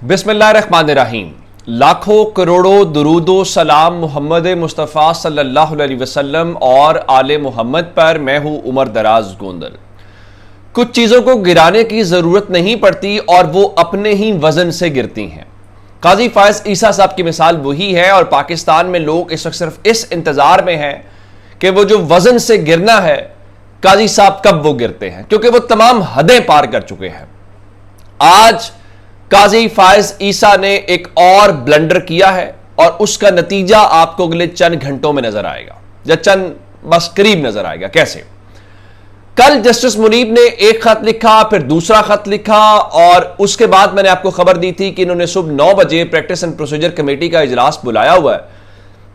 बिस्मिल्लाहिर्रहमानिर्रहीम। लाखों करोड़ों दुरूदो सलाम मोहम्मद मुस्तफ़ा सल्लल्लाहु अलैहि वसल्लम और आले मोहम्मद पर। मैं हूं उमर दराज गोंदल। कुछ चीज़ों को गिराने की ज़रूरत नहीं पड़ती और वो अपने ही वजन से गिरती हैं। काजी फायज ईसा साहब की मिसाल वही है और पाकिस्तान में लोग इस वक्त सिर्फ इस इंतज़ार में हैं कि वो जो वजन से गिरना है काजी साहब कब वो गिरते हैं, क्योंकि वो तमाम हदें पार कर चुके हैं। आज काजी फायज ईसा ने एक और ब्लंडर किया है और उसका नतीजा आपको अगले चंद घंटों में नजर आएगा या चंद बस करीब नजर आएगा। कैसे? कल जस्टिस मुनीब ने एक खत लिखा, फिर दूसरा खत लिखा और उसके बाद मैंने आपको खबर दी थी कि इन्होंने सुबह 9 बजे प्रैक्टिस एंड प्रोसीजर कमेटी का इजलास बुलाया हुआ है,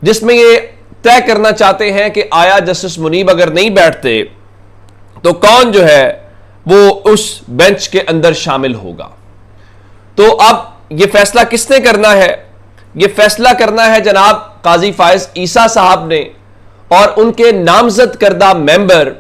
जिसमें ये तय करना चाहते हैं कि आया जस्टिस मुनीब अगर नहीं बैठते तो कौन जो है वो उस बेंच के अंदर शामिल होगा। तो अब यह फैसला किसने करना है? यह फैसला करना है जनाब काजी फायज ईसा साहब ने और उनके नामजद करदा मेंबर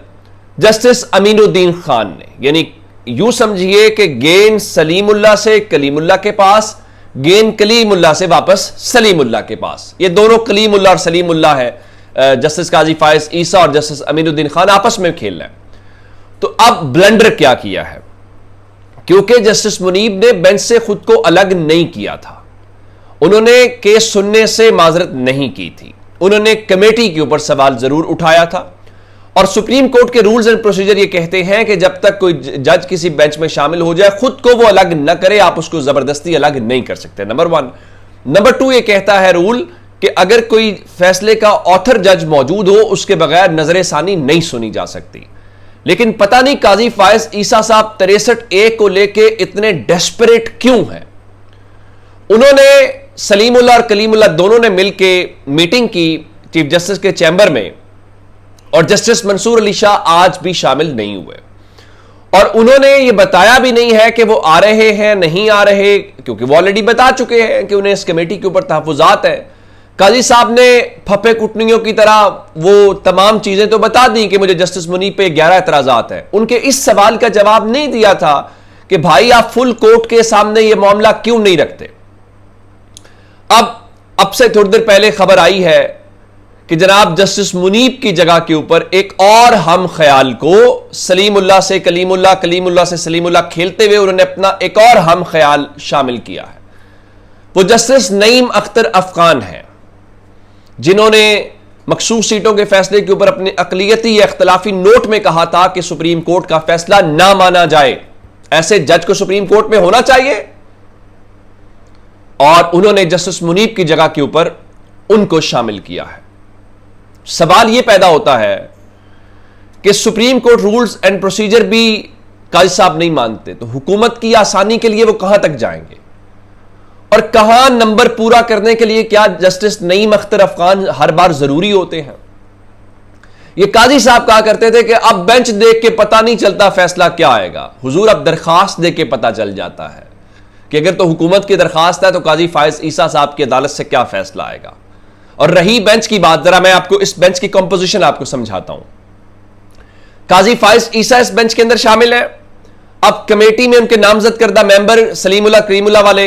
जस्टिस अमीनुद्दीन खान ने। यानी यूं समझिए कि गेंद सलीमुल्लाह से कलीमुल्लाह के पास, गेंद कलीमुल्लाह से वापस सलीमुल्लाह के पास। ये दोनों कलीमुल्लाह और सलीमुल्लाह है। जस्टिस काजी फायज ईसा और जस्टिस अमीनुद्दीन खान आपस में खेल रहे हैं। तो अब ब्लंडर क्या किया है? क्योंकि जस्टिस मुनीब ने बेंच से खुद को अलग नहीं किया था, उन्होंने केस सुनने से माजरत नहीं की थी, उन्होंने कमेटी के ऊपर सवाल जरूर उठाया था। और सुप्रीम कोर्ट के रूल्स एंड प्रोसीजर ये कहते हैं कि जब तक कोई जज किसी बेंच में शामिल हो जाए खुद को वो अलग न करे, आप उसको जबरदस्ती अलग नहीं कर सकते। नंबर 1। नंबर 2, ये कहता है रूल कि अगर कोई फैसले का ऑथर जज मौजूद हो उसके बगैर नजर सानी नहीं सुनी जा सकती। लेकिन पता नहीं काजी फायज ईसा साहब 63A को लेके इतने डेस्परेट क्यों हैं। उन्होंने सलीमुल्लाह और कलीमुल्लाह दोनों ने मिलकर मीटिंग की चीफ जस्टिस के चैम्बर में और जस्टिस मंसूर अली शाह आज भी शामिल नहीं हुए और उन्होंने यह बताया भी नहीं है कि वो आ रहे हैं नहीं आ रहे, क्योंकि वो ऑलरेडी बता चुके हैं कि उन्हें इस कमेटी के ऊपर तहफुजात है। काजी साहब ने फप्पे कुटनियों की तरह वो तमाम चीजें तो बता दी कि मुझे जस्टिस मुनीब पे 11 एतराजात हैं। उनके इस सवाल का जवाब नहीं दिया था कि भाई आप फुल कोर्ट के सामने ये मामला क्यों नहीं रखते। अब से थोड़ी देर पहले खबर आई है कि जनाब जस्टिस मुनीब की जगह के ऊपर एक और हम ख्याल को सलीमुल्लाह से कलीमुल्लाह, कलीमुल्लाह से सलीमुल्लाह खेलते हुए उन्होंने अपना एक और हम ख्याल शामिल किया है। वो जस्टिस नईम अख्तर अफगान है, जिन्होंने मखसूस सीटों के फैसले के ऊपर अपने अकलियती या इख्तलाफी नोट में कहा था कि सुप्रीम कोर्ट का फैसला ना माना जाए, ऐसे जज को सुप्रीम कोर्ट में होना चाहिए। और उन्होंने जस्टिस मुनीब की जगह के ऊपर उनको शामिल किया है। सवाल यह पैदा होता है कि supreme court rules and procedure भी काजी साहब नहीं मानते तो हुकूमत की आसानी के लिए वो कहां तक जाएंगे और कहां नंबर पूरा करने के लिए क्या जस्टिस नईम अख्तर अफगान हर बार जरूरी होते हैं। यह काजी साहब कहा करते थे कि अब बेंच देख के पता नहीं चलता फैसला क्या आएगा, हुजूर अब दरखास्त देख के पता चल जाता है कि अगर तो हुकूमत की दरखास्त है तो काजी फायज ईसा साहब की अदालत से क्या फैसला आएगा। और रही बेंच की बात, जरा मैं आपको इस बेंच की कंपोजिशन आपको समझाता हूं। काजी फायज ईसा इस बेंच के अंदर शामिल है। अब कमेटी में उनके नामजद करदा मेंबर सलीमुल्लाह करीमुल्लाह वाले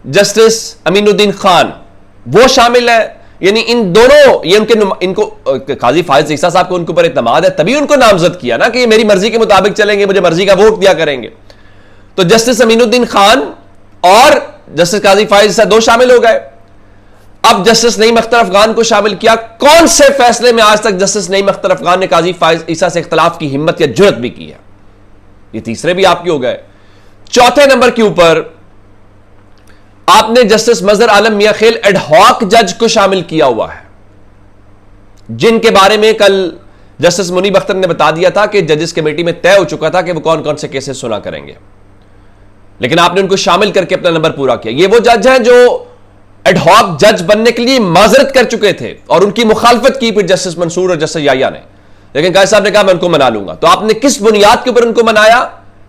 जस्टिस अमीनुद्दीन खान वो शामिल है। यानी इन दोनों ये इनको काजी फायज ईसा साहब को उनके ऊपर इत्मीनाद है, तभी उनको नामजद किया ना कि ये मेरी मर्जी के मुताबिक चलेंगे, मुझे मर्जी का वोट दिया करेंगे। तो जस्टिस अमीनुद्दीन खान और जस्टिस काजी फायज ईसा दो शामिल हो गए। अब जस्टिस नईम अख्तर अफगान को शामिल किया। कौन से फैसले में आज तक जस्टिस नईम अख्तर अफगान ने काजी फायज ईसा से इख्तलाफ की हिम्मत या जुर्रत भी की है? ये तीसरे भी आपके हो गए। चौथे नंबर के ऊपर आपने जस्टिस मजहर आलम मियां खेल एडहॉक जज को शामिल किया हुआ है, जिनके बारे में कल जस्टिस मुनीब अख्तर ने बता दिया था कि जजेस कमेटी में तय हो चुका था कि वो कौन कौन से केसेस सुना करेंगे, लेकिन आपने उनको शामिल करके अपना नंबर पूरा किया। ये वो जज हैं जो एडहॉक जज बनने के लिए माजरत कर चुके थे और उनकी मुखालफत की फिर जस्टिस मंसूर और जस्टिस याया ने, लेकिन काजी साहब ने कहा मैं उनको मना लूंगा। तो आपने किस बुनियाद के ऊपर उनको मनाया?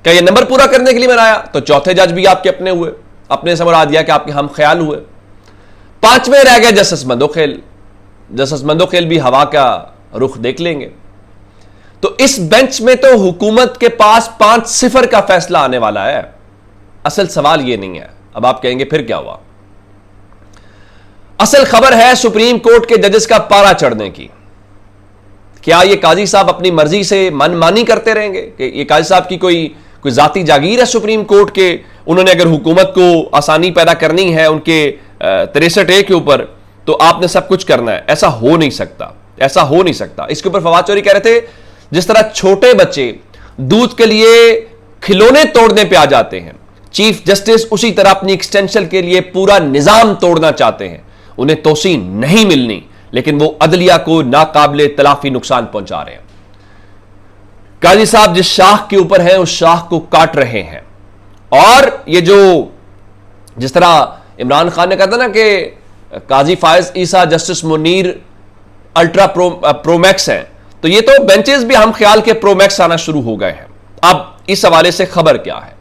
क्या ये नंबर पूरा करने के लिए मनाया? तो चौथे जज भी आपके अपने हुए, अपने समझा दिया कि आपके हम ख्याल हुए। पांचवें रह गए जस्टिस मंदोखेल। जस्टिस मंदोखेल भी हवा का रुख देख लेंगे। तो इस बेंच में तो हुकूमत के पास 5-0 का फैसला आने वाला है। असल सवाल यह नहीं है, अब आप कहेंगे फिर क्या हुआ? असल खबर है सुप्रीम कोर्ट के जजेस का पारा चढ़ने की। क्या ये काजी साहब अपनी मर्जी से मनमानी करते रहेंगे कि ये काजी साहब की कोई जाती जागीर है सुप्रीम कोर्ट के? उन्होंने अगर हुकूमत को आसानी पैदा करनी है उनके 63A के ऊपर, तो आपने सब कुछ करना है। ऐसा हो नहीं सकता, ऐसा हो नहीं सकता। इसके ऊपर फवाद चौधरी कह रहे थे जिस तरह छोटे बच्चे दूध के लिए खिलौने तोड़ने पे आ जाते हैं, चीफ जस्टिस उसी तरह अपनी एक्सटेंशन के लिए पूरा निजाम तोड़ना चाहते हैं। उन्हें तोसी नहीं मिलनी, लेकिन वो अदलिया को नाकाबिले तलाफी नुकसान पहुंचा रहे हैं। काजी साहब जिस शाख के ऊपर हैं उस शाख को काट रहे हैं। और ये जो जिस तरह इमरान खान ने कहा था ना कि काजी फायज ईसा जस्टिस मुनीर अल्ट्रा प्रोमैक्स हैं, तो ये तो बेंचेस भी हम ख्याल के प्रोमैक्स आना शुरू हो गए हैं। अब इस हवाले से खबर क्या है?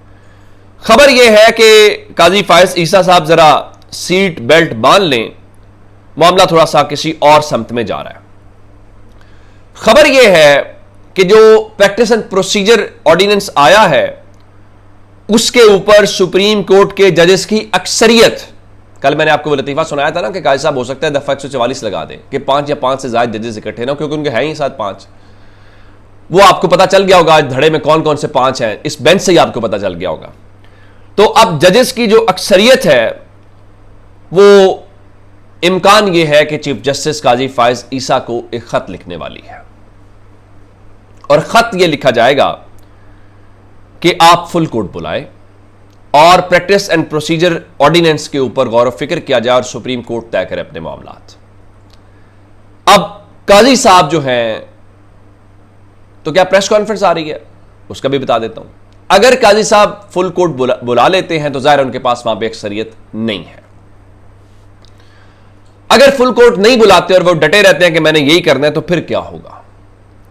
खबर यह है कि काजी फायज ईसा साहब जरा सीट बेल्ट बांध लें, मामला थोड़ा सा किसी और समत में जा रहा है। खबर यह है कि जो प्रैक्टिस एंड प्रोसीजर ऑर्डिनेंस आया है उसके ऊपर सुप्रीम कोर्ट के जजेस की अक्सरियत, कल मैंने आपको वो लतीफा सुनाया था ना कि काजी साहब हो सकता है दफा 144 लगा दें कि 5 या 5 से ज्यादा जजेस इकट्ठे ना, क्योंकि उनके हैं ही साथ 5। वो आपको पता चल गया होगा आज धड़े में कौन कौन से 5 हैं, इस बेंच से ही आपको पता चल गया होगा। तो अब जजेस की जो अक्सरियत है वो इम्कान यह है कि चीफ जस्टिस काजी फायज ईसा को एक खत लिखने वाली है, और खत यह लिखा जाएगा कि आप फुल कोर्ट बुलाएं और प्रैक्टिस एंड प्रोसीजर ऑर्डिनेंस के ऊपर गौर फिक्र किया जाए और सुप्रीम कोर्ट तय करे अपने मामलात। अब काजी साहब जो हैं, तो क्या प्रेस कॉन्फ्रेंस आ रही है उसका भी बता देता हूं। अगर काजी साहब फुल कोर्ट बुला लेते हैं तो जाहिर उनके पास वहां पर अक्सरियत नहीं है। अगर फुल कोर्ट नहीं बुलाते और वो डटे रहते हैं कि मैंने यही करना है, तो फिर क्या होगा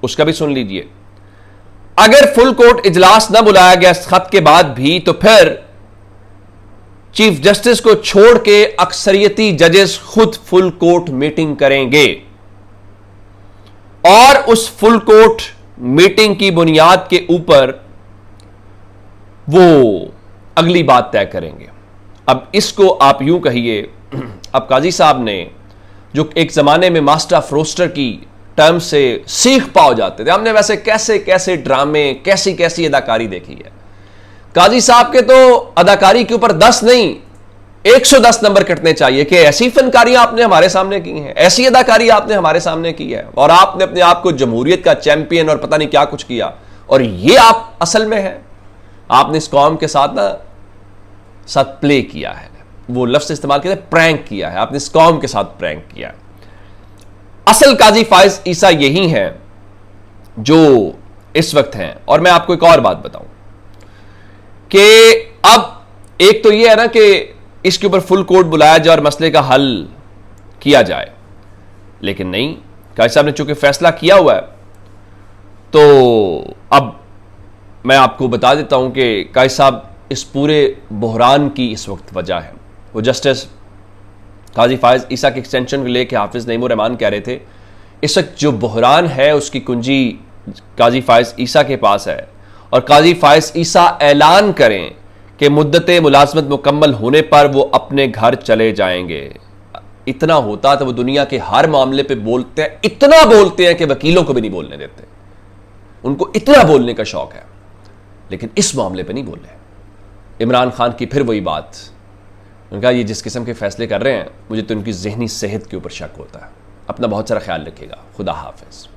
उसका भी सुन लीजिए। अगर फुल कोर्ट इजलास ना बुलाया गया इस खत के बाद भी, तो फिर चीफ जस्टिस को छोड़ के अक्सरियती जजेस खुद फुल कोर्ट मीटिंग करेंगे और उस फुल कोर्ट मीटिंग की बुनियाद के ऊपर वो अगली बात तय करेंगे। अब इसको आप यूं कहिए, अब काजी साहब ने जो एक जमाने में मास्टर ऑफ रोस्टर की टर्म से सीख पाओ जाते थे, हमने वैसे कैसे कैसे ड्रामे कैसी कैसी अदाकारी देखी है। काजी साहब के तो अदाकारी के ऊपर 10 नहीं 110 नंबर कटने चाहिए कि ऐसी फनकारियां आपने हमारे सामने की हैं, ऐसी अदाकारी आपने हमारे सामने की है, और आपने अपने आप को जमहूरियत का चैंपियन और पता नहीं क्या कुछ किया, और ये आप असल में है। आपने इस कौम के साथ प्ले किया है, वो लफ्ज इस्तेमाल किया, प्रैंक किया है, आपने इस कौम के साथ प्रैंक किया है। असल काजी फायज ईसा यही हैं जो इस वक्त हैं। और मैं आपको एक और बात बताऊं कि अब एक तो यह है ना कि इसके ऊपर फुल कोर्ट बुलाया जाए और मसले का हल किया जाए, लेकिन नहीं, काजी साहब ने चूंकि फैसला किया हुआ है, तो अब मैं आपको बता देता हूं कि काजी साहब इस पूरे बहरान की इस वक्त वजह है। वो जस्टिस काजी फायज ईसा के एक्सटेंशन को लेकर हाफिज नईमुर रहमान कह रहे थे, इस वक्त जो बहरान है उसकी कुंजी काजी फायज ईसा के पास है, और काजी फायज ईसा ऐलान करें कि मुद्दत मुलाजमत मुकम्मल होने पर वो अपने घर चले जाएंगे। इतना होता तो वो दुनिया के हर मामले पे बोलते हैं, इतना बोलते हैं कि वकीलों को भी नहीं बोलने देते, उनको इतना बोलने का शौक है, लेकिन इस मामले पे नहीं बोले। इमरान खान की फिर वही बात, उनका ये जिस किस्म के फैसले कर रहे हैं, मुझे तो उनकी जहनी सेहत के ऊपर शक होता है। अपना बहुत सारा ख्याल रखिएगा। खुदा हाफिज।